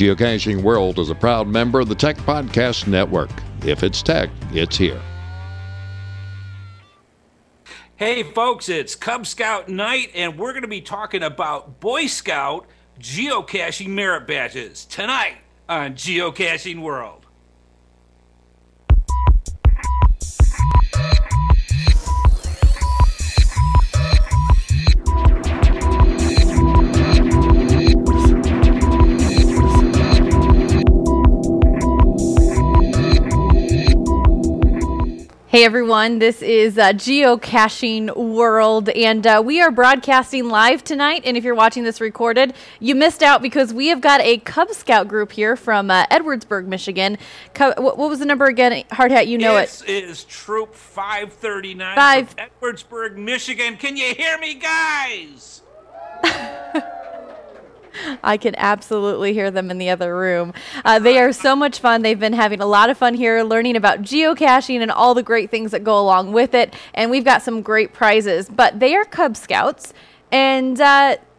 Geocaching World is a proud member of the Tech Podcast Network. If it's tech, it's here. Hey folks, it's Cub Scout night, and we're going to be talking about Boy Scout geocaching merit badges tonight on Geocaching World. Hey everyone, this is Geocaching World, and we are broadcasting live tonight. And if you're watching this recorded, you missed out because we have got a Cub Scout group here from Edwardsburg, Michigan. What was the number again? Hardhat, you know it. It is Troop 539 from Edwardsburg, Michigan. Can you hear me, guys? I can absolutely hear them in the other room. They are so much fun. They've been having a lot of fun here, learning about geocaching and all the great things that go along with it. And we've got some great prizes. But they are Cub Scouts, and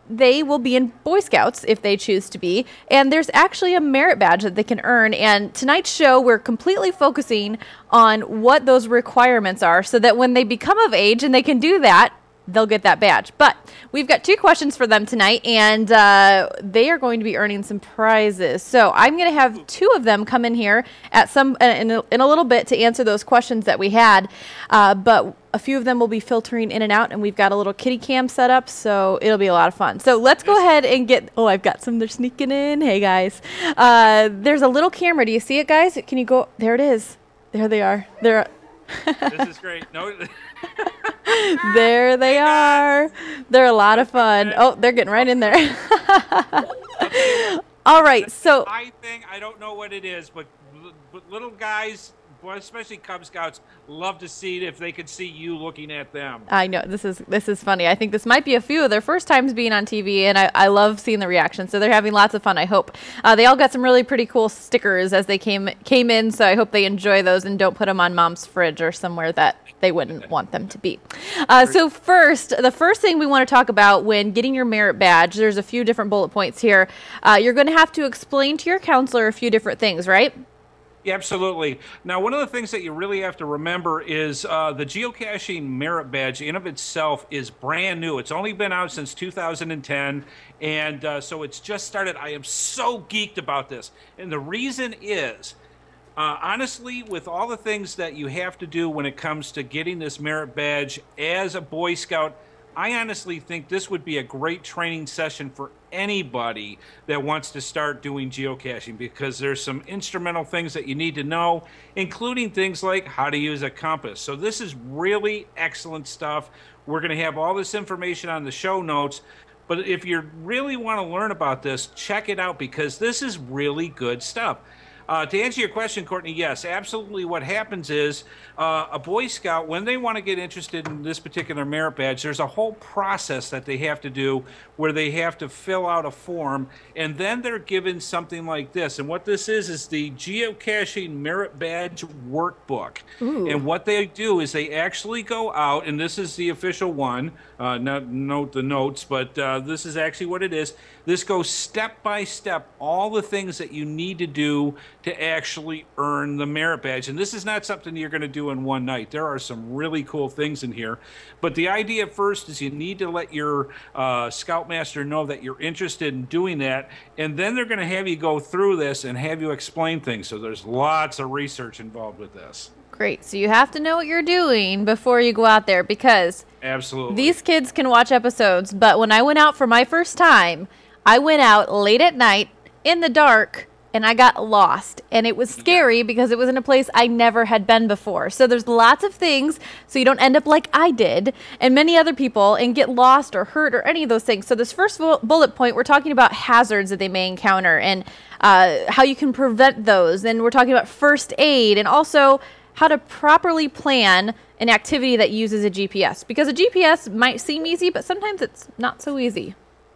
they will be in Boy Scouts if they choose to be. And there's actually a merit badge that they can earn. And tonight's show, we're completely focusing on what those requirements are so that when they become of age and they can do that, they'll get that badge. But we've got 2 questions for them tonight, and they are going to be earning some prizes. So I'm going to have 2 of them come in here at in a little bit to answer those questions that we had. But a few of them will be filtering in and out, and we've got a little kitty cam set up, so it'll be a lot of fun. So let's go ahead and get... Oh, I've got some. They're sneaking in. Hey, guys. There's a little camera. Do you see it, guys? Can you go... There it is. There they are. They're... This is great. No... There they are. They're a lot of fun. Oh, they're getting right in there. All right, so I don't know what it is, but little guys, especially Cub Scouts, love to see if they could see you looking at them. I know this is funny. I think this might be a few of their first times being on TV, and I love seeing the reaction. So they're having lots of fun. I hope they all got some really pretty cool stickers as they came in. So I hope they enjoy those and don't put them on Mom's fridge or somewhere that they wouldn't want them to be. So the first thing we want to talk about when getting your merit badge, there's a few different bullet points here. You're going to have to explain to your counselor a few different things, right? Yeah, absolutely. Now, one of the things that you really have to remember is the geocaching merit badge in of itself is brand new. It's only been out since 2010, and so it's just started. I am so geeked about this, and the reason is, honestly, with all the things that you have to do when it comes to getting this merit badge as a Boy Scout, I honestly think this would be a great training session for anybody that wants to start doing geocaching, because there's some instrumental things that you need to know, including things like how to use a compass. So this is really excellent stuff. We're going to have all this information on the show notes, but if you really want to learn about this, check it out, because this is really good stuff. To answer your question, Courtney, yes, absolutely. What happens is a Boy Scout, when they want to get interested in this particular merit badge, there's a whole process that they have to do where they have to fill out a form, and then they're given something like this. And what this is the Geocaching Merit Badge Workbook. Ooh. And what they do is they actually go out, and this is the official one, not note the notes, but this is actually what it is. This goes step by step, all the things that you need to do to actually earn the merit badge. And this is not something you're going to do in one night. There are some really cool things in here. But the idea first is you need to let your Scoutmaster know that you're interested in doing that. And then they're going to have you go through this and have you explain things. So there's lots of research involved with this. Great. So you have to know what you're doing before you go out there, because absolutely, these kids can watch episodes. But when I went out for my first time, I went out late at night in the dark, and I got lost. And it was scary because it was in a place I never had been before. So there's lots of things so you don't end up like I did and many other people and get lost or hurt or any of those things. So this first bullet point, we're talking about hazards that they may encounter and how you can prevent those. And we're talking about first aid and also how to properly plan an activity that uses a GPS. Because a GPS might seem easy, but sometimes it's not so easy.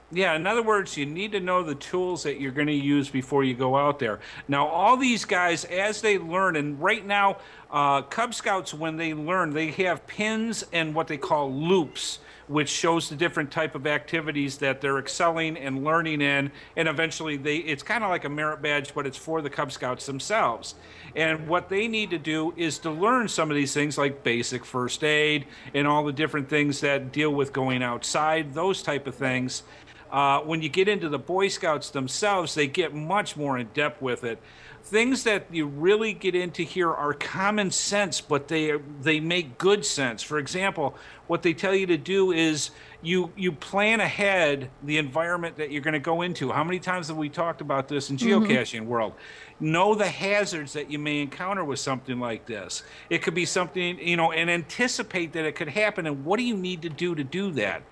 Yeah, in other words, you need to know the tools that you're going to use before you go out there. Now, all these guys, as they learn, and right now, Cub Scouts, when they learn, they have pins and what they call loops, which shows the different type of activities that they're excelling and learning in, and eventually it's kind of like a merit badge, but it's for the Cub Scouts themselves. And what they need to do is to learn some of these things like basic first aid and all the different things that deal with going outside, those type of things. When you get into the Boy Scouts themselves, they get much more in depth with it. Things that you really get into here are common sense, but they make good sense. For example, what they tell you to do is you plan ahead the environment that you're going to go into. How many times have we talked about this in geocaching world? Know the hazards that you may encounter with something like this. It could be something, and anticipate that it could happen, and what do you need to do that?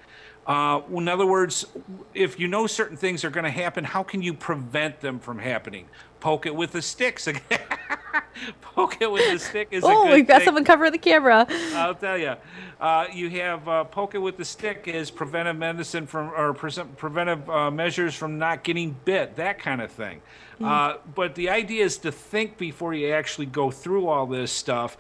In other words, if you know certain things are going to happen, how can you prevent them from happening? Poke it with the sticks. Poke it with the stick is a good thing. We've got someone covering the camera. I'll tell you. You have poke it with the stick is preventive medicine preventive measures from not getting bit, that kind of thing. But the idea is to think before you actually go through all this stuff.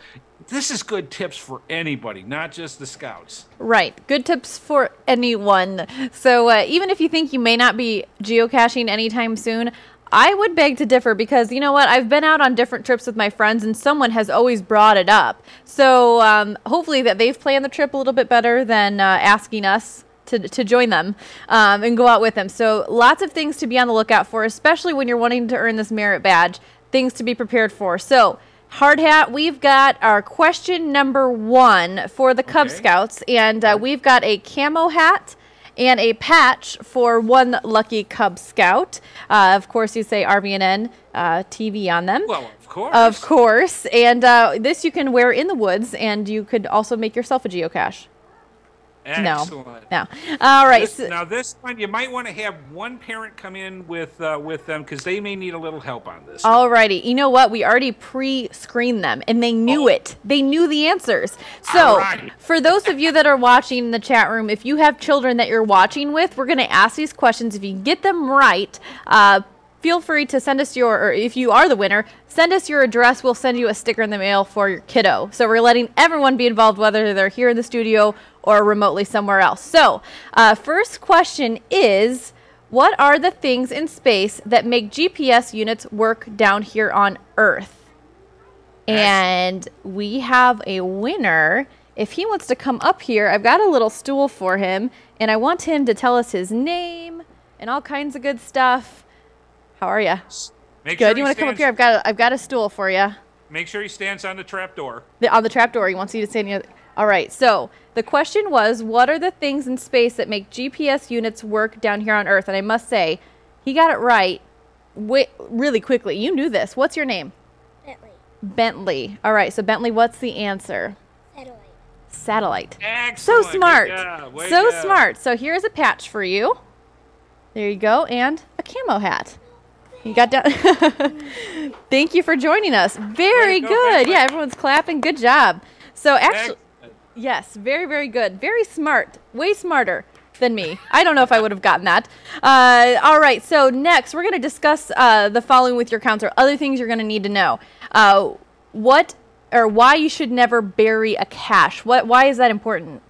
This is good tips for anybody, not just the Scouts. Right. Good tips for anyone. So even if you think you may not be geocaching anytime soon, I would beg to differ because, you know what, I've been out on different trips with my friends and someone has always brought it up. So hopefully that they've planned the trip a little bit better than asking us to join them and go out with them. So lots of things to be on the lookout for, especially when you're wanting to earn this merit badge, things to be prepared for. So Hard Hat, we've got our question number 1 for the Cub Scouts, and we've got a camo hat and a patch for one lucky Cub Scout. Of course, you say RVN TV on them. Well, of course. Of course. And this you can wear in the woods, and you could also make yourself a geocache. Excellent. No. All right. Now this one, you might want to have one parent come in with them because they may need a little help on this. All righty. You know what? We already pre-screened them, and they knew it. They knew the answers. So for those of you that are watching in the chat room, if you have children that you're watching with, we're going to ask these questions. If you get them right, feel free to send us or if you are the winner, send us your address. We'll send you a sticker in the mail for your kiddo. So we're letting everyone be involved, whether they're here in the studio or remotely somewhere else. So first question is, what are the things in space that make GPS units work down here on Earth? And we have a winner. If he wants to come up here, I've got a little stool for him, and I want him to tell us his name and all kinds of good stuff. How are you? Good. You want to come up here? I've got a stool for you. Make sure he stands on the trap door. On the trap door. He wants you to stand near. All right. So the question was, what are the things in space that make GPS units work down here on Earth? And I must say, he got it right really quickly. You knew this. What's your name? Bentley. Bentley. All right. So Bentley, what's the answer? Satellite. Excellent. So smart. So smart. So here's a patch for you. There you go. And a camo hat. You got down. Thank you for joining us. Very good. Yeah, everyone's clapping. Good job. So actually, yes, very, very good. Very smart. Way smarter than me. I don't know if I would have gotten that. All right. So next, we're going to discuss the following with your counselor. Other things you're going to need to know. What or why you should never bury a cache. Why is that important?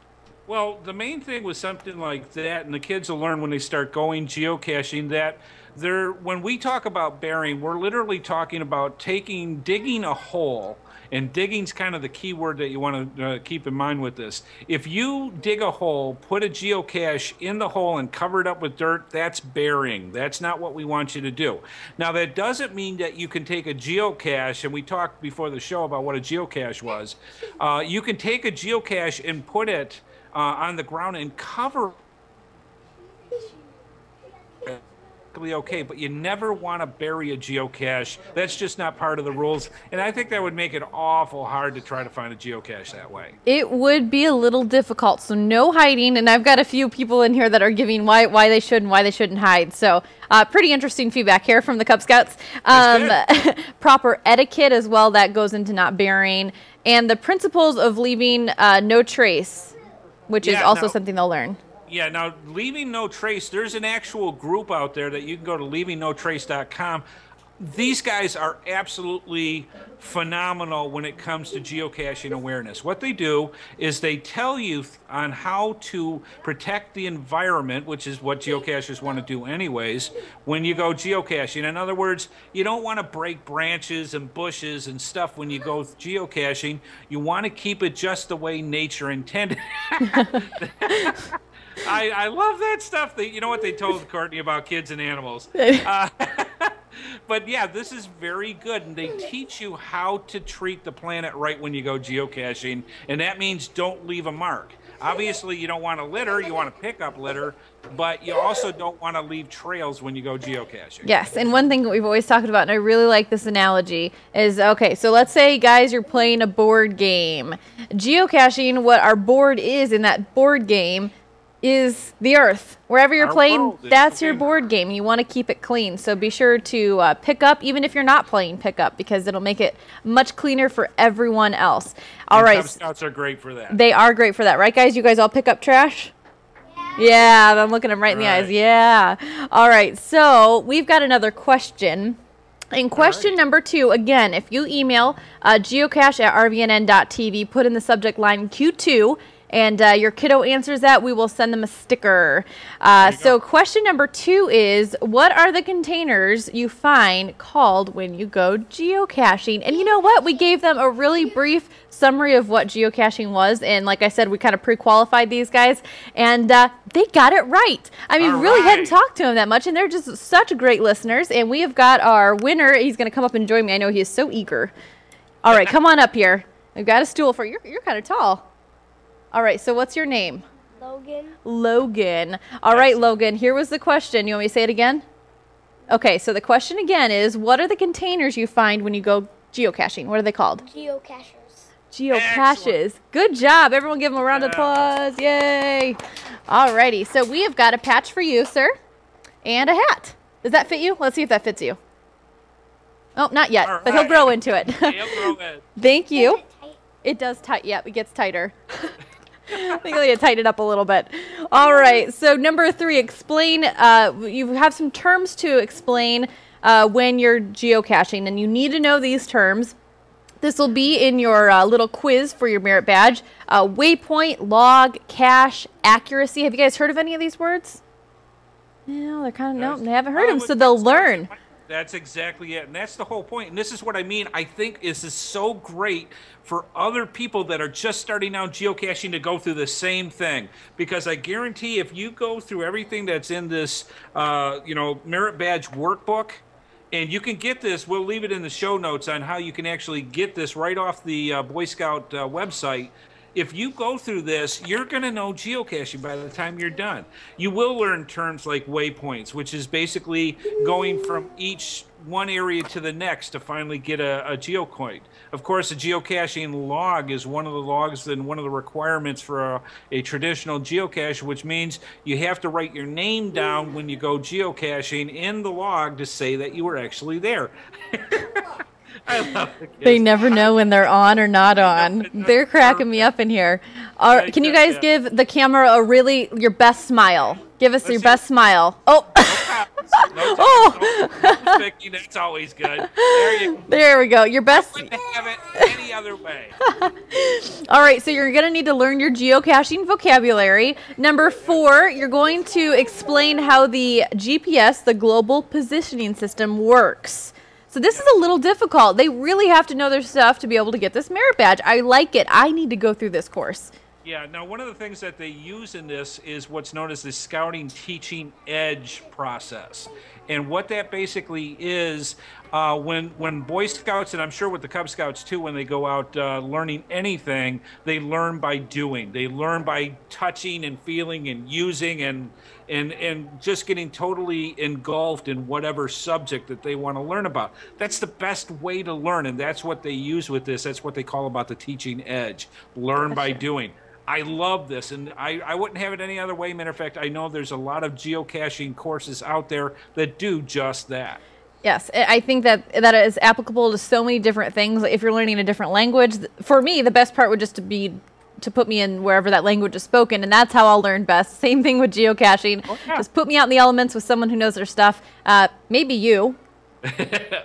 Well, the main thing with something like that, and the kids will learn when they start going geocaching, that when we talk about burying, we're literally talking about digging a hole, and digging's kind of the key word that you want to keep in mind with this. If you dig a hole, put a geocache in the hole and cover it up with dirt, that's burying. That's not what we want you to do. Now, that doesn't mean that you can take a geocache, and we talked before the show about what a geocache was. You can take a geocache and put it on the ground and cover okay, but you never want to bury a geocache. That's just not part of the rules, and I think that would make it awful hard to try to find a geocache that way. It would be a little difficult, so no hiding, and I've got a few people in here that are giving why they should and why they shouldn't hide, so pretty interesting feedback here from the Cub Scouts. Proper etiquette as well, that goes into not burying, and the principles of leaving no trace, which is also something they'll learn. Yeah, now, Leaving No Trace, there's an actual group out there that you can go to leavingnotrace.com. these guys are absolutely phenomenal when it comes to geocaching awareness. What they do is they tell you on how to protect the environment, which is what geocachers want to do anyways, when you go geocaching. In other words, you don't want to break branches and bushes and stuff when you go geocaching. You want to keep it just the way nature intended. I love that stuff. You know what they told Courtney about kids and animals. But yeah, this is very good, and they teach you how to treat the planet right when you go geocaching, and that means don't leave a mark. Obviously, you don't want to litter, you want to pick up litter, but you also don't want to leave trails when you go geocaching. Yes, and one thing that we've always talked about, and I really like this analogy, is, okay, so let's say, guys, you're playing a board game. Geocaching, what our board is in that board game is the earth. Wherever you're playing, that's your board game. You want to keep it clean. So be sure to pick up, even if you're not playing pick up, because it'll make it much cleaner for everyone else. All right. Cub Scouts are great for that. They are great for that. Right, guys? You guys all pick up trash? Yeah, I'm looking them right in the eyes. Yeah. All right. So we've got another question. And question number 2, again, if you email geocache@rvnn.tv, put in the subject line Q2, and your kiddo answers that, we will send them a sticker. So question number 2 is, what are the containers you find called when you go geocaching? And you know what? We gave them a really brief summary of what geocaching was. And like I said, we kind of pre-qualified these guys. And they got it right. I mean, really hadn't talked to them that much. And they're just such great listeners. And we have got our winner. He's going to come up and join me. I know he is so eager. All right, come on up here. We've got a stool for you. You're kind of tall. All right, so what's your name? Logan. Logan. All right, Logan, here was the question. You want me to say it again? Okay, so the question again is, what are the containers you find when you go geocaching? What are they called? Geocachers. Geocaches. Excellent. Good job. Everyone give them a round of applause. Yay. All righty, so we have got a patch for you, sir, and a hat. Does that fit you? Let's see if that fits you. Oh, not yet, but he'll grow into it. He'll grow in. Thank you. It does tight. Yep, it gets tighter. I think I need to tighten it up a little bit. All right. So number 3, explain. You have some terms to explain when you're geocaching, and you need to know these terms. This will be in your little quiz for your merit badge. Waypoint, log, cache, accuracy. Have you guys heard of any of these words? No, they're kind of no. They haven't heard them, so they'll learn. That's exactly it. And that's the whole point. And this is what I mean. I think this is so great for other people that are just starting out geocaching to go through the same thing. Because I guarantee if you go through everything that's in this, merit badge workbook, and you can get this, we'll leave it in the show notes on how you can actually get this right off the Boy Scout website. If you go through this, you're going to know geocaching by the time you're done. You will learn terms like waypoints, which is basically going from each one area to the next to finally get a geocoin. Of course, a geocaching log is one of the logs and one of the requirements for a traditional geocache, which means you have to write your name down when you go geocaching in the log to say that you were actually there. I love the kids. They never know when they're on or not on. They're cracking me up in here. Can you guys give the camera your best smile? Give us your best smile. Oh. No, Vicky, that's always good. There we go. Your best. I wouldn't have it any other way. All right, so you're going to need to learn your geocaching vocabulary. Number 4, you're going to explain how the GPS, the Global Positioning System, works. So this is a little difficult. They really have to know their stuff to be able to get this merit badge. I like it. I need to go through this course. Yeah, now one of the things that they use in this is what's known as the Scouting Teaching Edge process. And what that basically is, when Boy Scouts, and I'm sure with the Cub Scouts too, when they go out learning anything, they learn by doing. They learn by touching and feeling and using and just getting totally engulfed in whatever subject that they want to learn about. That's the best way to learn, and that's what they use with this. That's what they call about the teaching edge. Learn by doing. I love this, and I wouldn't have it any other way. Matter of fact, I know there's a lot of geocaching courses out there that do just that. Yes, I think that is applicable to so many different things. If you're learning a different language, for me, the best part would just be to put me in wherever that language is spoken, and that's how I'll learn best. Same thing with geocaching. Oh, yeah. Just put me out in the elements with someone who knows their stuff. Maybe you.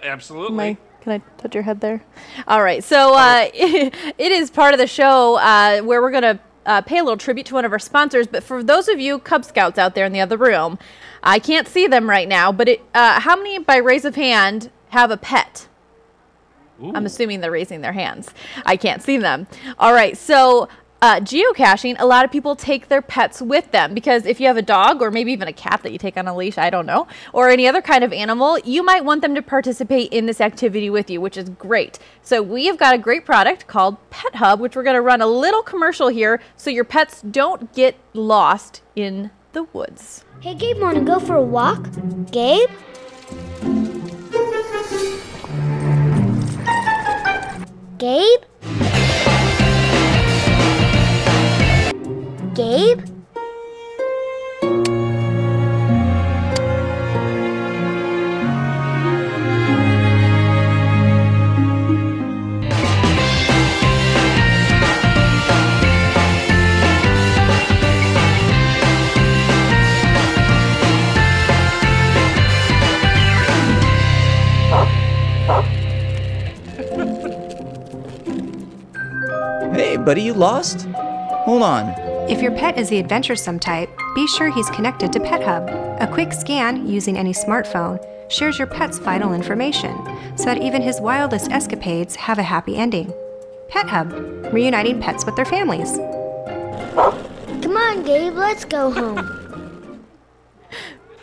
Absolutely. Can I touch your head there? All right. So it is part of the show where we're going to pay a little tribute to one of our sponsors. But for those of you Cub Scouts out there in the other room, I can't see them right now, but how many, by raise of hand, have a pet? Ooh. I'm assuming they're raising their hands. I can't see them. All right. So geocaching, a lot of people take their pets with them because if you have a dog or maybe even a cat that you take on a leash, I don't know, or any other kind of animal, you might want them to participate in this activity with you, which is great. So we have got a great product called Pet Hub, which we're going to run a little commercial here so your pets don't get lost in the woods. Hey, Gabe, want to go for a walk? Gabe? Gabe? Gabe? Hey, buddy, you lost? Hold on. If your pet is the adventuresome type, be sure he's connected to Pet Hub. A quick scan using any smartphone shares your pet's vital information, so that even his wildest escapades have a happy ending. Pet Hub, reuniting pets with their families. Come on, Gabe, let's go home.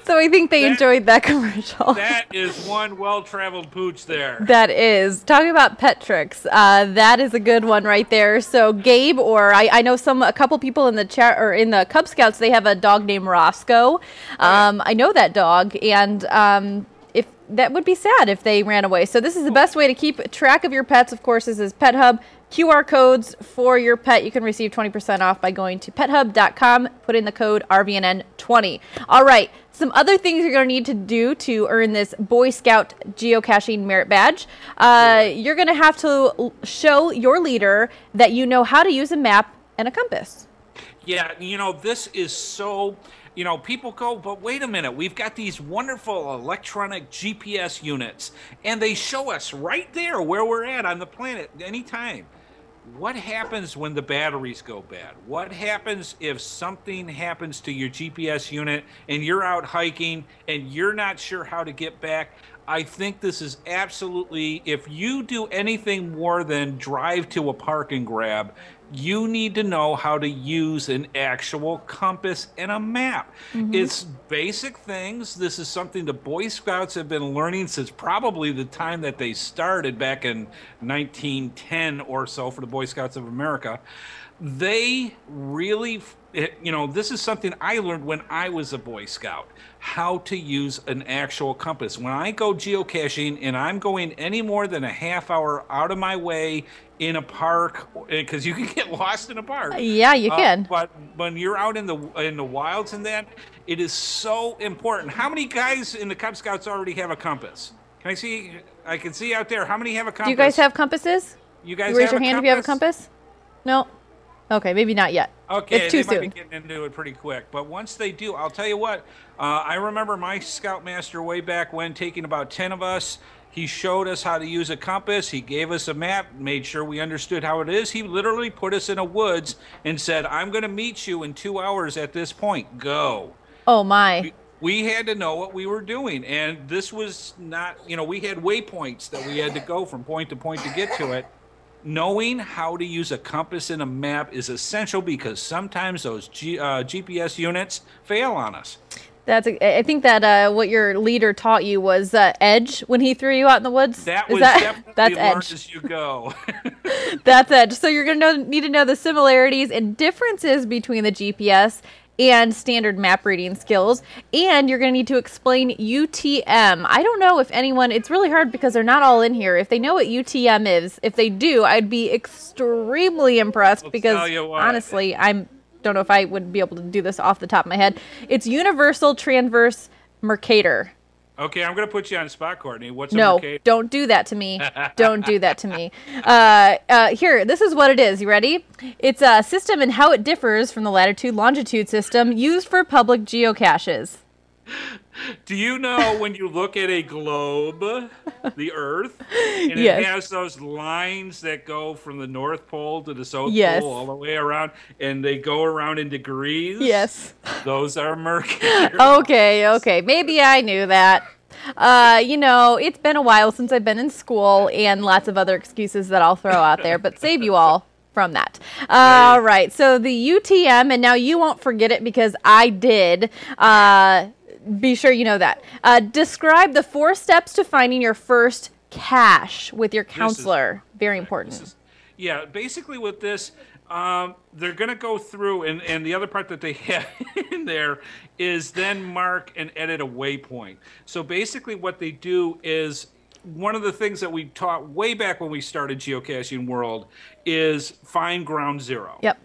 So I think they enjoyed that commercial. That is one well-traveled pooch there. That is. Talking about pet tricks, that is a good one right there. So Gabe, or I know a couple people in the chat or in the Cub Scouts, they have a dog named Roscoe. I know that dog, and if that would be sad if they ran away. So this is the best way to keep track of your pets. Of course, this is Pet Hub. QR codes for your pet. You can receive 20% off by going to pethub.com. Put in the code RVNN20. All right. Some other things you're going to need to do to earn this Boy Scout Geocaching Merit Badge. You're going to have to show your leader that you know how to use a map and a compass. Yeah, this is so... people go, but wait a minute, we've got these wonderful electronic GPS units, and they show us right there where we're at on the planet anytime. What happens when the batteries go bad? What happens if something happens to your GPS unit and you're out hiking and you're not sure how to get back? I think this is absolutely, if you do anything more than drive to a park and grab, you need to know how to use an actual compass and a map. Mm-hmm. It's basic things. This is something the Boy Scouts have been learning since probably the time that they started back in 1910 or so for the Boy Scouts of America. They really, this is something I learned when I was a Boy Scout, how to use an actual compass. When I go geocaching and I'm going any more than a half hour out of my way in a park, because you can get lost in a park. Yeah, you can. But when you're out in the wilds and that, it is so important. How many guys in the Cub Scouts already have a compass? Can I see? I can see out there. How many have a compass? Do you guys have compasses? You guys raise your hand if you have a compass? No. Okay, maybe not yet. Okay, it's too they might soon. be getting into it pretty quick. But once they do, I'll tell you what. I remember my Scoutmaster way back when taking about 10 of us. He showed us how to use a compass. He gave us a map, made sure we understood how it is. He literally put us in a woods and said, I'm going to meet you in 2 hours at this point. Go. Oh, my. We had to know what we were doing. And this was not, we had waypoints that we had to go from point to point to get to it. Knowing how to use a compass and a map is essential because sometimes those GPS units fail on us. I think that what your leader taught you was edge when he threw you out in the woods. Definitely that's learn edge. As you go. That's edge. So you're going to need to know the similarities and differences between the GPS and standard map reading skills. And you're going to need to explain UTM. I don't know if anyone, it's really hard because they're not all in here. If they know what UTM is, if they do, I'd be extremely impressed because honestly, don't know if I would be able to do this off the top of my head. It's Universal Transverse Mercator. Okay, I'm going to put you on the spot, Courtney. What's a Mercator? No, don't do that to me. Don't do that to me. Here, this is what it is. You ready? It's a system and how it differs from the latitude-longitude system used for public geocaches. Do you know when you look at a globe, the Earth, and Yes. it has those lines that go from the North Pole to the South Yes. Pole all the way around, and they go around in degrees? Yes. Those are Mercury. Okay. Maybe I knew that. It's been a while since I've been in school and lots of other excuses that I'll throw out there, but save you all from that. All right. So the UTM, and now you won't forget it because I did. Be sure you know that. Describe the 4 steps to finding your first cache with your counselor. Very important. Basically with this, they're going to go through, and the other part that they have in there is then mark and edit a waypoint. So basically what they do is, one of the things that we taught way back when we started Geocaching World is find ground zero. Yep.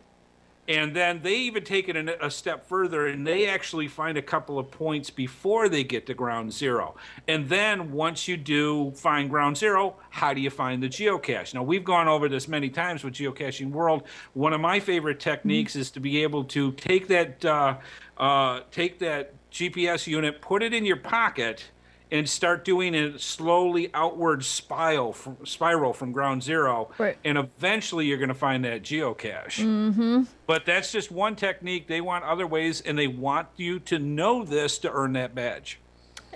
And then they even take it a step further, and they actually find a couple of points before they get to ground zero. And then once you do find ground zero, how do you find the geocache? Now, we've gone over this many times with Geocaching World. One of my favorite techniques is to be able to take that GPS unit, put it in your pocket, and start doing a slowly outward spiral from ground zero. Right. And eventually you're going to find that geocache. But that's just one technique. They want other ways, and they want you to know this to earn that badge.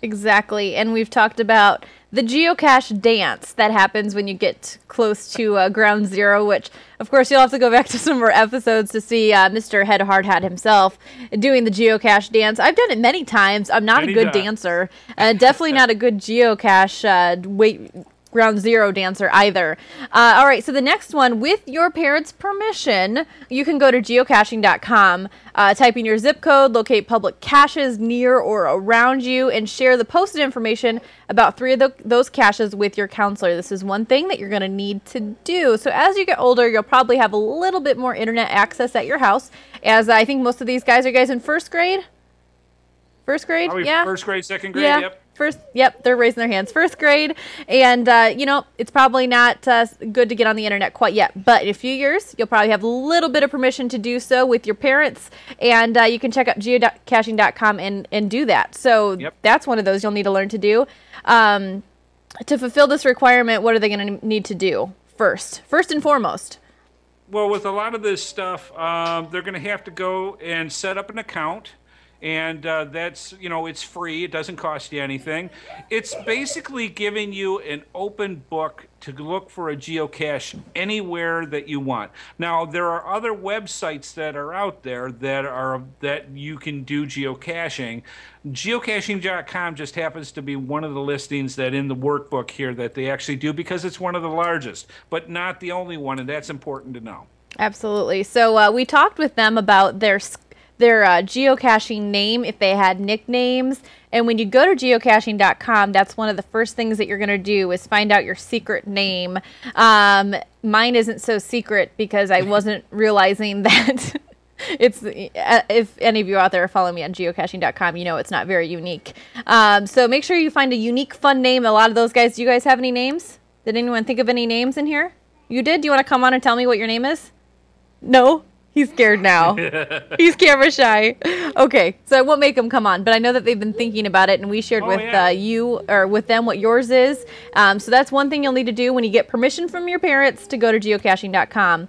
Exactly. And we've talked about the geocache dance that happens when you get close to ground zero, which, of course, you'll have to go back to some more episodes to see Mr. HeadHardHat himself doing the geocache dance. I've done it many times. I'm not a good dancer. Definitely not a good geocache ground zero dancer either. All right, so the next one, with your parents' permission, you can go to geocaching.com, type in your zip code, locate public caches near or around you, and share the posted information about 3 of those caches with your counselor. This is one thing that you're going to need to do. So as you get older, you'll probably have a little bit more internet access at your house, as I think most of these guys are guys in first grade. First grade? Yeah. First grade, second grade, yeah. Yep. Yep, they're raising their hands. First grade, and it's probably not good to get on the internet quite yet, but in a few years, you'll probably have a little bit of permission to do so with your parents, and you can check out geocaching.com and do that. So That's one of those you'll need to learn to do. To fulfill this requirement, what are they going to need to do first and foremost? Well, with a lot of this stuff, they're going to have to go and set up an account. And that's, it's free. It doesn't cost you anything. It's basically giving you an open book to look for a geocache anywhere that you want. Now, there are other websites that are out there that you can do geocaching. Geocaching.com just happens to be one of the listings that in the workbook here that they actually do, because it's one of the largest, but not the only one, and that's important to know. Absolutely. So we talked with them about their geocaching name, if they had nicknames. And when you go to geocaching.com, that's one of the first things that you're going to do is find out your secret name. Mine isn't so secret because I wasn't realizing that it's, if any of you out there are following me on geocaching.com, you know it's not very unique. So make sure you find a unique, fun name. A lot of those guys, do you guys have any names? Did anyone think of any names in here? You did? Do you want to come on and tell me what your name is? No? He's scared now. He's camera shy. Okay, so I won't make him come on, but I know that they've been thinking about it, and we shared with them what yours is. So that's one thing you'll need to do when you get permission from your parents to go to geocaching.com.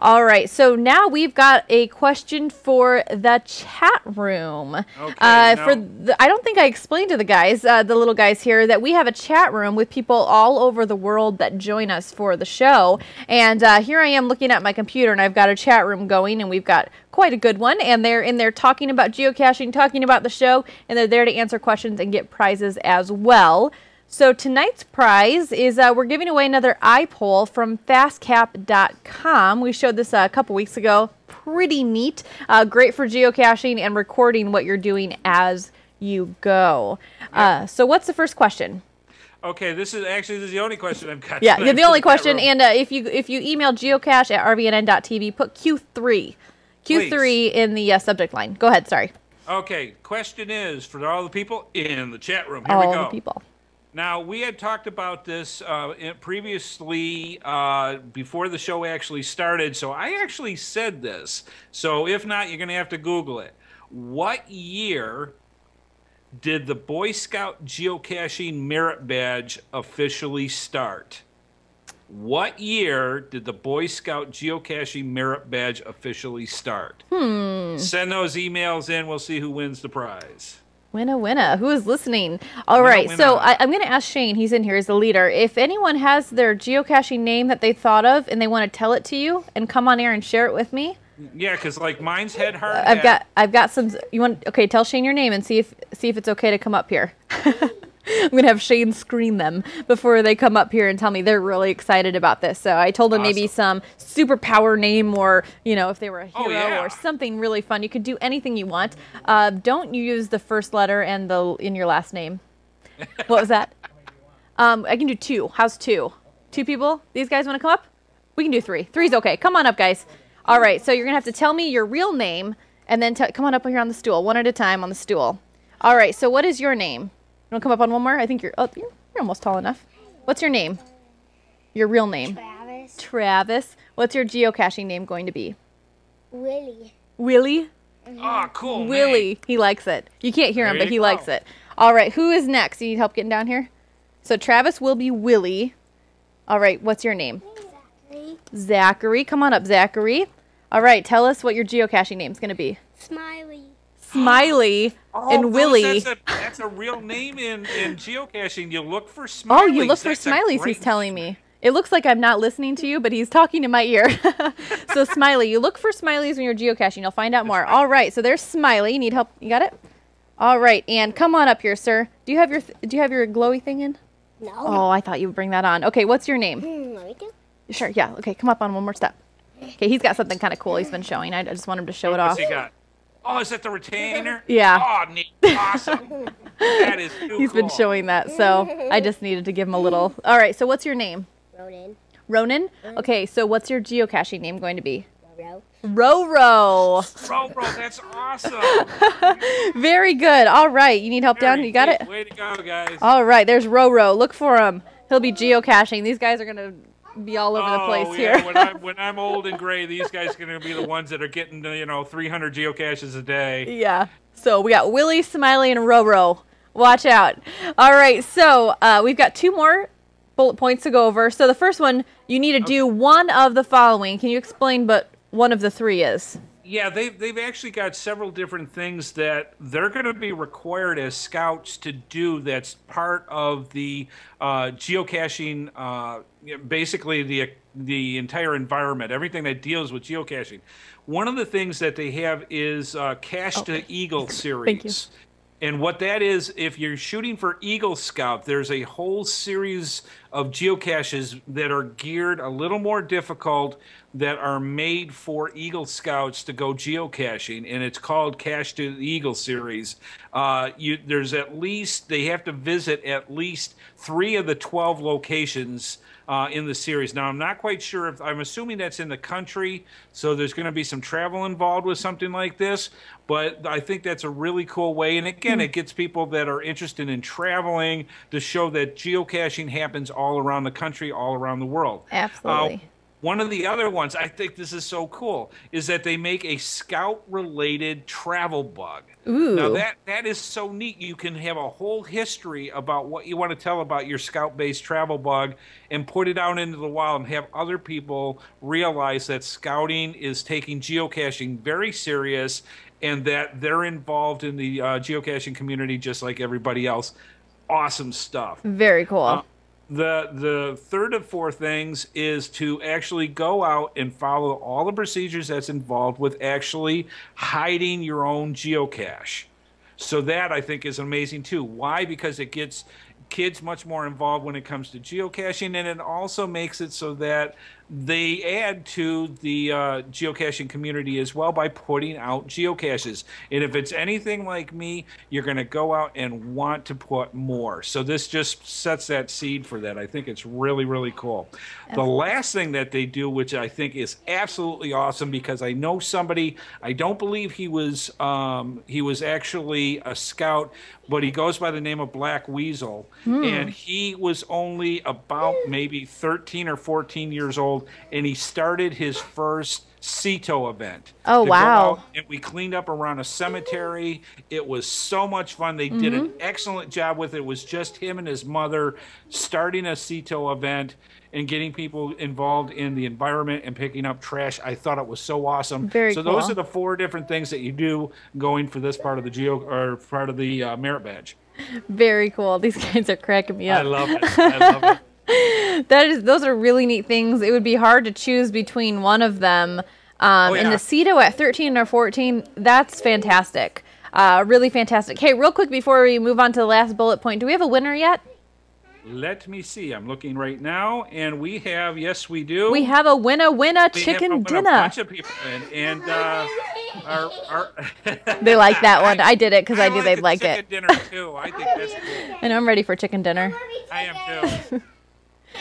All right, so now we've got a question for the chat room. Okay, I don't think I explained to the guys, the little guys here, that we have a chat room with people all over the world that join us for the show. And here I am looking at my computer, and I've got a chat room going, and we've got quite a good one. And they're in there talking about geocaching, talking about the show, and they're there to answer questions and get prizes as well. So tonight's prize is we're giving away another iPole from fastcap.com. We showed this a couple weeks ago. Pretty neat. Great for geocaching and recording what you're doing as you go. So what's the first question? Okay, this is the only question I've got. Yeah, the only question. And if you email geocache@rvnn.tv, put Q3. Q3 in the subject line. Go ahead, sorry. Okay, question is for all the people in the chat room. Here we go. All the people. Now, we had talked about this previously before the show actually started, so I actually said this. So if not, you're going to have to Google it. What year did the Boy Scout Geocaching Merit Badge officially start? What year did the Boy Scout Geocaching Merit Badge officially start? Send those emails in. We'll see who wins the prize. Winna. Who is listening? All right, so I'm going to ask Shane. He's in here as the leader. If anyone has their geocaching name that they thought of and they want to tell it to you and come on air and share it with me. Yeah, because like mine's HeadHardHat. I've got some. You want? Okay, tell Shane your name and see if it's okay to come up here. I'm going to have Shane screen them before they come up here and tell me they're really excited about this. So I told them maybe some superpower name or, if they were a hero or something really fun. You could do anything you want. Don't use the first letter and in your last name. What was that? I can do 2. How's 2? 2 people? These guys want to come up? We can do 3. 3's okay. Come on up, guys. All right, so you're going to have to tell me your real name and then come on up here on the stool, one at a time on the stool. All right, so what is your name? You want to come up on one more? I think you're almost tall enough. What's your name? Your real name? Travis. What's your geocaching name going to be? Willie. Willie? Oh, cool. Willie. He likes it. You can't hear him, but he likes it. All right, who is next? You need help getting down here? So Travis will be Willie. All right, what's your name? Zachary. Come on up, Zachary. All right, tell us what your geocaching name's going to be. Smiley and Willie. That's a real name in geocaching. You look for smileys. Oh, you look for smileys, he's telling me. It looks like I'm not listening to you, but he's talking to my ear. So Smiley, you look for smileys when you're geocaching. You'll find out more. All right, so there's Smiley. You need help? You got it? All right, and come on up here, sir. Do you have your glowy thing in? No. Oh, I thought you would bring that on. Okay, what's your name? Let me do. Sure, yeah. Okay, come up on one more step. Okay, he's got something kind of cool he's been showing. I just want him to show it off. What's he got? Oh, is that the retainer? Yeah. Oh, neat. Awesome. That is too He's been showing that, so I just needed to give him a little. All right, so what's your name? Ronan? Okay, so what's your geocaching name going to be? Roro. Roro, that's awesome. Very good. All right, you need help down? You got it? Way to go, guys. All right, there's Roro. Look for him. He'll be geocaching. These guys are going to be all over the place here. When I'm old and gray, these guys are going to be the ones that are getting 300 geocaches a day. Yeah. So we got Willie, Smiley, and Roro. Watch out. All right, so we've got 2 more bullet points to go over. So the first one, you need to do one of the following. Can you explain what one of the 3 is? Yeah, they've actually got several different things that they're going to be required as scouts to do. That's part of the geocaching, basically the entire environment, everything that deals with geocaching. One of the things that they have is Cache to Eagle series. Thank you. And what that is, if you're shooting for Eagle Scout, there's a whole series of geocaches that are geared a little more difficult, that are made for Eagle Scouts to go geocaching, and it's called Cache to the Eagle series. There's they have to visit at least 3 of the 12 locations in the series. Now, I'm not quite sure I'm assuming that's in the country, so there's going to be some travel involved with something like this, but I think that's a really cool way. And again, it gets people that are interested in traveling to show that geocaching happens all around the country, all around the world. Absolutely. One of the other ones, I think this is so cool, is that they make a scout-related travel bug. Ooh. Now, that is so neat. You can have a whole history about what you want to tell about your scout-based travel bug and put it out into the wild and have other people realize that scouting is taking geocaching very serious and that they're involved in the geocaching community just like everybody else. Awesome stuff. Very cool. The third of 4 things is to actually go out and follow all the procedures that's involved with actually hiding your own geocache. So that, I think, is amazing, too. Why? Because it gets kids much more involved when it comes to geocaching, and it also makes it so that they add to the geocaching community as well by putting out geocaches. And if it's anything like me, you're going to go out and want to put more. So this just sets that seed for that. I think it's really, really cool. The last thing that they do, which I think is absolutely awesome, because I know somebody, I don't believe he was actually a scout, but he goes by the name of Black Weasel. And he was only about maybe 13 or 14 years old old, and he started his first CETO event. Oh, to go wow. out, and we cleaned up around a cemetery. It was so much fun. They did an excellent job with it. It was just him and his mother starting a CETO event and getting people involved in the environment and picking up trash. I thought it was so awesome. Very so cool. those are the 4 different things that you do going for this part of the merit badge. Very cool. These guys are cracking me up. I love it. I love it. Those are really neat things. It would be hard to choose between one of them. Yeah. And the CETO at 13 or 14, that's fantastic. Really fantastic. Hey, real quick before we move on to the last bullet point, do we have a winner yet? Let me see. I'm looking right now, and we have, yes, we do. We have a winner chicken a dinner. bunch of people in, and our They like that one. I did it because I knew they'd like chicken it. dinner too. I think that's cool. And I'm ready for chicken dinner. I am too.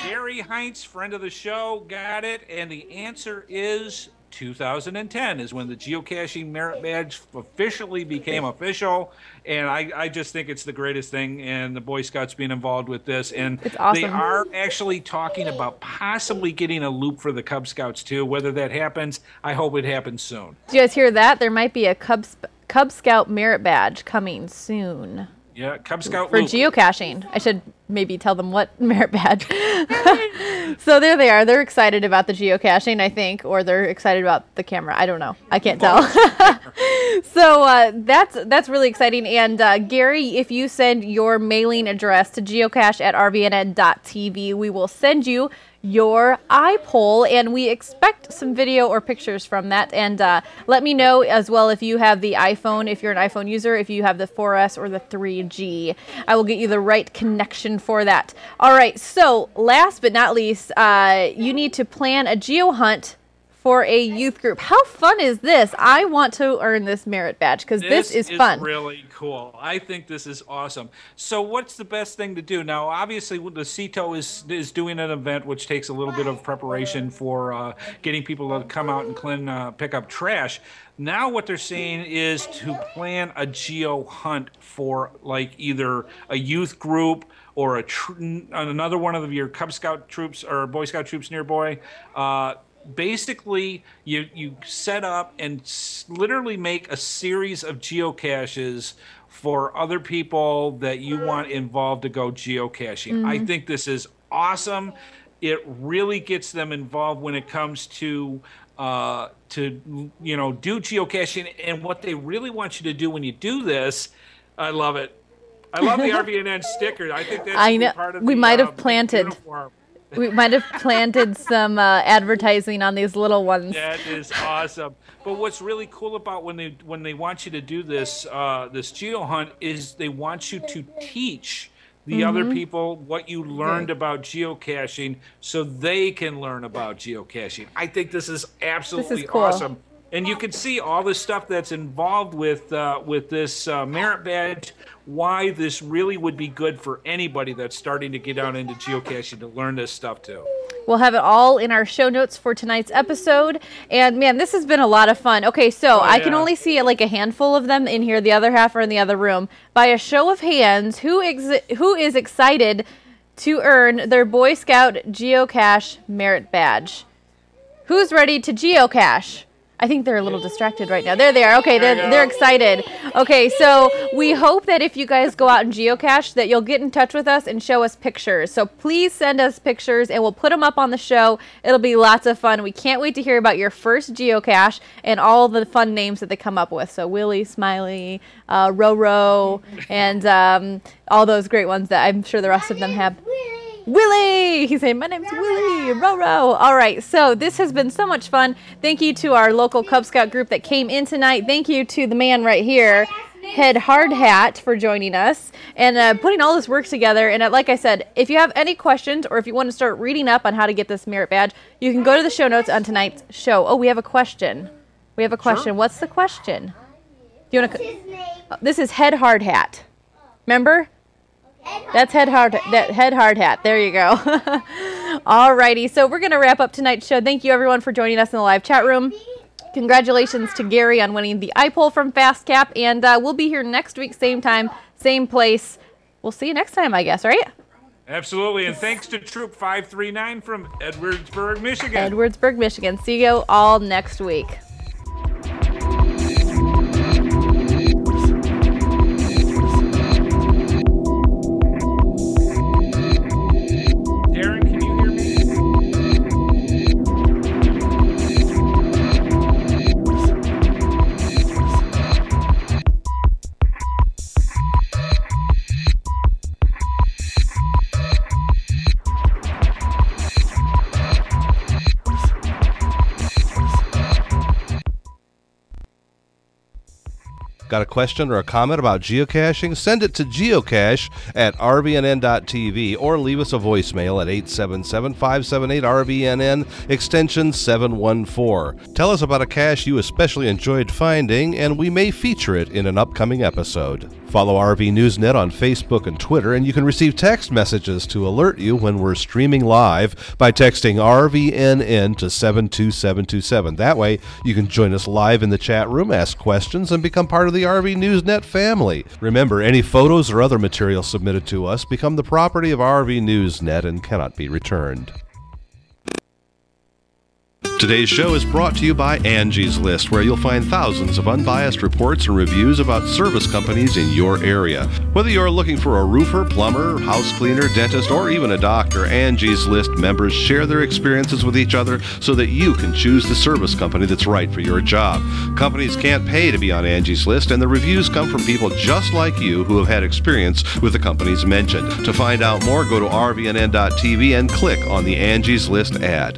Gary Heinz, friend of the show, got it, and the answer is 2010 is when the geocaching merit badge officially became official, and I just think it's the greatest thing, and the Boy Scouts being involved with this, and It's awesome. they are actually talking about possibly getting a loop for the Cub Scouts too. Whether that happens, I hope it happens soon. Did you guys hear that? There might be a Cub Scout merit badge coming soon. Yeah, Cub Scout For loop. geocaching. I should maybe tell them what merit badge. So there they are. They're excited about the geocaching, I think, or they're excited about the camera. I don't know. I can't tell. So that's really exciting. And Gary, if you send your mailing address to geocache@rvn.tv, we will send you your iPoll, and we expect some video or pictures from that. And let me know as well if you have the iPhone, if you're an iPhone user, if you have the 4S or the 3G. I will get you the right connection for that. All right, so last but not least, you need to plan a geo hunt for a youth group. How fun is this? I want to earn this merit badge because this is fun. This is really cool. I think this is awesome. So what's the best thing to do? Now, obviously, the CETO is doing an event which takes a little bit of preparation for getting people to come out and pick up trash. Now what they're saying is to plan a geo hunt for like either a youth group or another one of your Cub Scout troops or Boy Scout troops nearby. Basically, you set up and literally make a series of geocaches for other people that you want involved to go geocaching. I think this is awesome. It really gets them involved when it comes to do geocaching, and what they really want you to do when you do this. I love it. I love the RVN sticker. I think that's part of we might have planted. Uniform. We might have planted some advertising on these little ones. That is awesome. But what's really cool about when they want you to do this this geo hunt is they want you to teach the other people what you learned about geocaching so they can learn about geocaching. I think this is absolutely cool. awesome. And you can see all the stuff that's involved with this merit badge, why this really would be good for anybody that's starting to get out into geocaching to learn this stuff too. We'll have it all in our show notes for tonight's episode. And man, this has been a lot of fun. Okay, so I can only see like a handful of them in here. The other half are in the other room. By a show of hands, who is excited to earn their Boy Scout Geocache merit badge? Who's ready to geocache? I think they're a little distracted right now. There they are. Okay, they're excited. Okay, so we hope that if you guys go out and geocache that you'll get in touch with us and show us pictures. So please send us pictures and we'll put them up on the show. It'll be lots of fun. We can't wait to hear about your first geocache and all the fun names that they come up with. So Willie, Smiley, Roro, and all those great ones that I'm sure the rest of them have. Willie! He's saying, my name's Willie, Roro. All right, so this has been so much fun. Thank you to our local Cub Scout group that came in tonight. Thank you to the man right here, HeadHardHat, for joining us and putting all this work together. And like I said, if you have any questions or if you want to start reading up on how to get this merit badge, you can go to the show notes on tonight's show. Oh, we have a question. We have a question. Sure. What's the question? Do you want to? This is HeadHardHat. Remember? That's HeadHardHat. There you go. Alrighty, so we're going to wrap up tonight's show. Thank you, everyone, for joining us in the live chat room. Congratulations to Gary on winning the iPoll from FastCap, and we'll be here next week, same time, same place. We'll see you next time, I guess, right? Absolutely, and thanks to Troop 539 from Edwardsburg, Michigan. Edwardsburg, Michigan. See you all next week. Darren, can you hear me? Got a question or a comment about geocaching? Send it to geocache@rvnn.tv or leave us a voicemail at 877-578-RVNN, extension 714. Tell us about a cache you especially enjoyed finding, and we may feature it in an upcoming episode. Follow RV Newsnet on Facebook and Twitter, and you can receive text messages to alert you when we're streaming live by texting RVNN to 72727. That way, you can join us live in the chat room, ask questions, and become part of the RV Newsnet family. Remember, any photos or other material submitted to us become the property of RV Newsnet and cannot be returned. Today's show is brought to you by Angie's List, where you'll find thousands of unbiased reports and reviews about service companies in your area. Whether you're looking for a roofer, plumber, house cleaner, dentist, or even a doctor, Angie's List members share their experiences with each other so that you can choose the service company that's right for your job. Companies can't pay to be on Angie's List, and the reviews come from people just like you who have had experience with the companies mentioned. To find out more, go to rvnn.tv and click on the Angie's List ad.